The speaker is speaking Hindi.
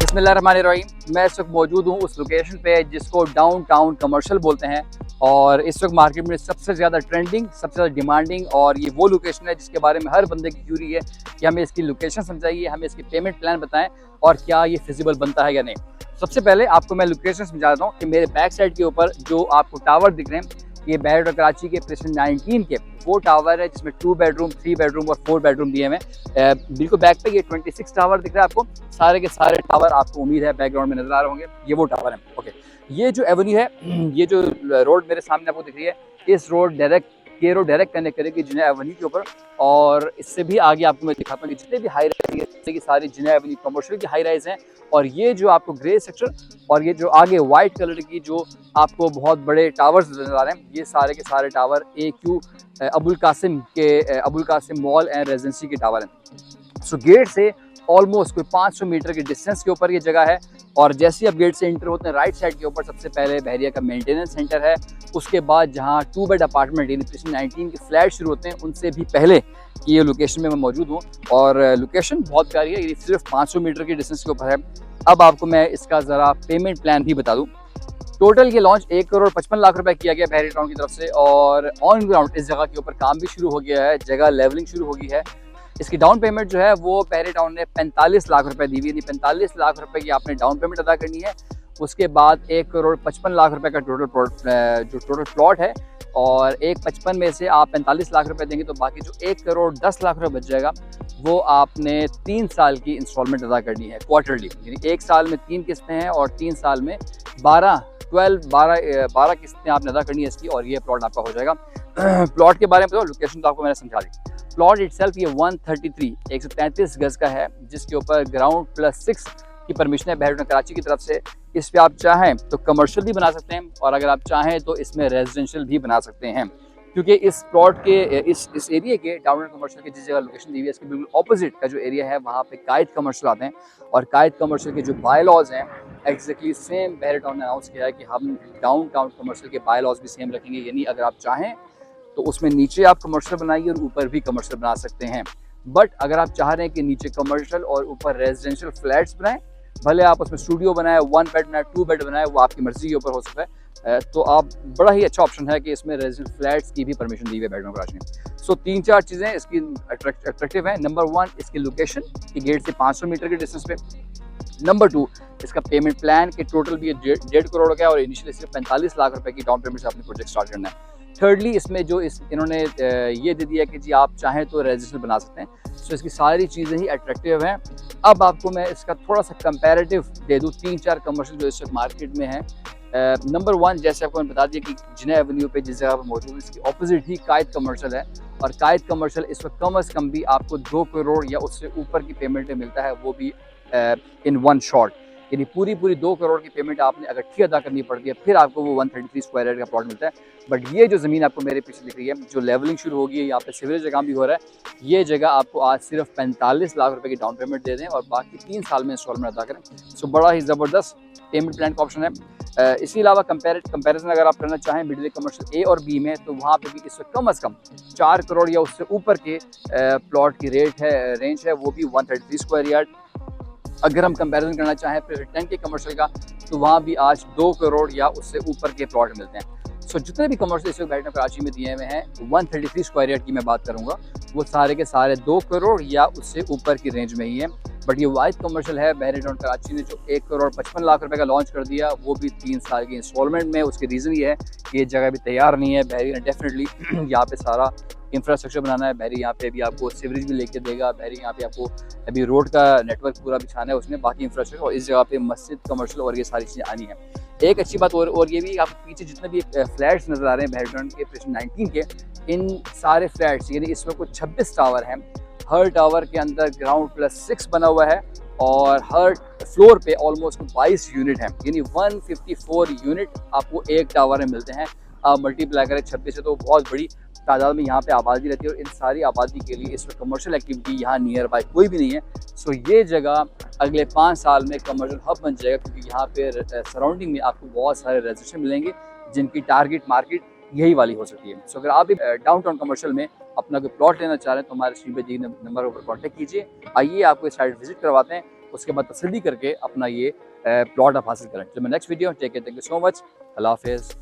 बिस्मिल्लाहिर्रहमानिर्रहीम। मैं इस वक्त मौजूद हूँ उस लोकेशन पे जिसको डाउन टाउन कमर्शियल बोलते हैं, और इस वक्त मार्केट में सबसे ज़्यादा ट्रेंडिंग, सबसे ज़्यादा डिमांडिंग, और ये वो लोकेशन है जिसके बारे में हर बंदे की क्यूरी है कि हमें इसकी लोकेशन समझाइए, हमें इसकी पेमेंट प्लान बताएं और क्या ये फिजिबल बनता है या नहीं। सबसे पहले आपको मैं लोकेशन समझा देता हूँ कि मेरे बैक साइड के ऊपर जो आपको टावर दिख रहे हैं, ये बहर कराची के प्रेसिडेंट 19 के वो टावर है जिसमें 2 बेडरूम, 3 बेडरूम और 4 बेडरूम दिए हुए हैं। बिल्कुल बैक पे ये 26 टावर दिख रहा है आपको। सारे के सारे टावर आपको उम्मीद है बैकग्राउंड में नजर आ रहे होंगे, ये वो टावर है। ओके, ये जो एवेन्यू है, ये जो रोड मेरे सामने आपको दिख रही है, इस रोड डायरेक्ट कनेक्ट करेगी जिना एवेन्यू के ऊपर। और इससे भी आगे आपको मैं दिखाता हूँ कि जितने भी हाई राइज की सारी जिना एवेन्यू कमर्शियल की हाई राइज हैं। और ये जो आपको ग्रे सेक्टर और ये जो आगे वाइट कलर की जो आपको बहुत बड़े टावर्स नजर आ रहे हैं, ये सारे के सारे tower AQ Abul Qasim mall and residency के टावर हैं। सो गेट से ऑलमोस्ट कोई 500 मीटर के डिस्टेंस के ऊपर ये जगह है। और जैसे ही आप गेट से एंटर होते हैं, राइट साइड के ऊपर सबसे पहले बहरिया का मेंटेनेंस सेंटर है। उसके बाद जहाँ 2 बेड अपार्टमेंट यानी 19 के फ्लैट शुरू होते हैं, उनसे भी पहले ये लोकेशन में मैं मौजूद हूँ। और लोकेशन बहुत प्यारी है, ये सिर्फ 500 मीटर के डिस्टेंस के ऊपर है। अब आपको मैं इसका ज़रा पेमेंट प्लान भी बता दूँ। टोटल ये लॉन्च 1,55,00,000 रुपए किया गया बहरी टाउन की तरफ से, और ऑन ग्राउंड इस जगह के ऊपर काम भी शुरू हो गया है, जगह लेवलिंग शुरू हो गई है। इसकी डाउन पेमेंट जो है वो बहरी टाउन ने 45 लाख रुपए दी हुई है। 45 लाख रुपए की आपने डाउन पेमेंट अदा करनी है। उसके बाद 1,55,00,000 रुपए का टोटल प्लॉट है, और 1,55 में से आप 45 लाख रुपए देंगे तो बाकी जो 1,10,00,000 रुपए बच जाएगा वो आपने 3 साल की इंस्टॉलमेंट अदा करनी है क्वार्टरली। यानी 1 साल में 3 किस्तें हैं और 3 साल में 12 किस्तें आपने अदा करनी है इसकी, और ये प्लॉट आपका हो जाएगा। प्लॉट के बारे में तो लोकेशन तो आपको मैंने समझा दी। प्लॉट इटसेल्फ ये 133 गज का है, जिसके ऊपर ग्राउंड +6 की परमिशन है बहर कराची की तरफ से। इस पे आप चाहें तो कमर्शियल भी बना सकते हैं, और अगर आप चाहें तो इसमें रेजिडेंशियल भी बना सकते हैं, क्योंकि इस प्लॉट के इस एरिया के टाउन कमर्शियल की जिस जगह लोकेशन दी हुई है, इसके बिल्कुल ऑपोजिट का जो एरिया है वहाँ पे कायद कमर्शियल आते हैं। और कायद कमर्शियल के जो बाय लॉज हैं एग्जैक्टली सेम बहर टाउन ने अनाउंस किया है कि हम डाउन टाउन कमर्शियल के बाय लॉज भी सेम रखेंगे। यानी अगर आप चाहें तो उसमें नीचे आप कमर्शियल बनाइए और ऊपर भी कमर्शियल बना सकते हैं। बट अगर आप चाह रहे हैं कि नीचे कमर्शियल और ऊपर रेजिडेंशियल फ्लैट्स बनाएं, भले आप उसमें स्टूडियो बनाए, 1 बेड बनाए, 2 बेड बनाए, वो आपकी मर्जी के ऊपर हो सकता है। तो आप बड़ा ही अच्छा ऑप्शन है कि इसमें रेजिडेंशियल फ्लैट्स की भी परमिशन दी हुई है बेडरूम कराची में। सो 3-4 चीज़ें इसकी अट्रैक्टिव हैं। नंबर 1 इसकी लोकेशन की गेट से 500 मीटर के डिस्टेंस पे। नंबर 2 इसका पेमेंट प्लान के टोटल भी 1.5 करोड़ का है, और इनिशियली सिर्फ 45 लाख रुपए की डाउन पेमेंट से आपने प्रोजेक्ट स्टार्ट करना है। थर्डली इसमें जो इन्होंने ये दे दिया कि जी आप चाहें तो रेजिडेंशियल बना सकते हैं। सो इसकी सारी चीज़ें ही अट्रैक्टिव हैं। अब आपको मैं इसका थोड़ा सा कंपैरेटिव दे दूँ 3-4 कमर्शियल जो इस वक्त मार्केट में है। नंबर 1 जैसे आपको मैंने बता दिया कि जिना एवेन्यू पे जिस जगह पर मौजूद है, इसकी ऑपोजिट ही कायद कमर्शियल है। और कायद कमर्शियल इस वक्त कम अज़ कम भी आपको 2 करोड़ या उससे ऊपर की पेमेंट मिलता है, वो भी इन 1 शॉट। यानी पूरी 2 करोड़ की पेमेंट आपने इकट्ठी अदा करनी पड़ती है, फिर आपको वो 133 स्क्वायर यार्ड का प्लॉट मिलता है। बट ये जो ज़मीन आपको मेरे पीछे दिख रही है, जो लेवलिंग शुरू होगी है, यहाँ पे सीवरेज का काम भी हो रहा है, ये जगह आपको आज सिर्फ 45 लाख रुपए की डाउन पेमेंट दे दें और बाकी 3 साल में इंस्टॉलमेंट अदा करें। सो बड़ा ही ज़बरदस्त पेमेंट प्लान का ऑप्शन है। इसके अलावा कंपैरिजन अगर आप करना चाहें मिडिल कमर्शियल A और B में, तो वहाँ पे भी इस वक्त कम अज़ कम 4 करोड़ या उससे ऊपर के प्लॉट की रेंज है, वो भी 133 स्क्वायर यार्ड। अगर हम कंपैरिजन करना चाहें फिर 10 के कमर्शियल का, तो वहाँ भी आज 2 करोड़ या उससे ऊपर के प्लॉट मिलते हैं। सो जितने भी कमर्शियल इस वक्त कराची में दिए हुए हैं, 133 स्क्वायर यार्ड की मैं बात करूँगा, वो सारे के सारे 2 करोड़ या उससे ऊपर की रेंज में ही है। बट ये वाइड कमर्शियल है बहर टाउन कराची ने जो 1,55,00,000 रुपए का लॉन्च कर दिया, वो भी 3 साल की इंस्टॉलमेंट में। उसकी रीज़न ये है कि ये जगह भी तैयार नहीं है। बहरी ने डेफिनेटली यहाँ पे सारा इंफ्रास्ट्रक्चर बनाना है। बहरी यहाँ पे भी आपको सीवरेज भी लेके देगा। बहरी यहाँ पे आपको अभी रोड का नेटवर्क पूरा बिछाना है उसने, बाकी इंफ्रास्ट्रक्चर, और इस जगह पे मस्जिद, कमर्शियल और ये सारी चीज़ें आनी है। एक अच्छी बात और ये भी, आपको पीछे जितने भी फ्लैट्स नज़र आ रहे हैं बहर टाउन के प्रेसिडेंट 19 के, इन सारे फ्लैट्स यानी इसमें कुछ 26 टावर हैं। हर टावर के अंदर ग्राउंड +6 बना हुआ है, और हर फ्लोर पे ऑलमोस्ट 22 यूनिट हैं। यानी 154 यूनिट आपको एक टावर में मिलते हैं। आप मल्टीप्लाई करें 26 से, तो बहुत बड़ी तादाद में यहाँ पे आबादी रहती है। और इन सारी आबादी के लिए इस वक्त कमर्शियल एक्टिविटी यहाँ नियर बाय कोई भी नहीं है। सो ये जगह अगले 5 साल में कमर्शियल हब बन जाएगा, क्योंकि यहाँ पे सराउंडिंग में आपको बहुत सारे रेजिडेंशियल मिलेंगे जिनकी टारगेट मार्केट यही वाली हो सकती है। सो अगर आप भी डाउनटाउन कमर्शियल में अपना कोई प्लॉट लेना चाह रहे हैं तो हमारे स्क्रीन पे दिए नंबर पर कॉन्टैक्ट कीजिए। आइए आपको इस साइड विजिट करवाते हैं, उसके बाद तसल्ली करके अपना ये प्लॉट आप हासिल करें। तो मैं next video take care, thank you so much, अल्लाह हाफिज़।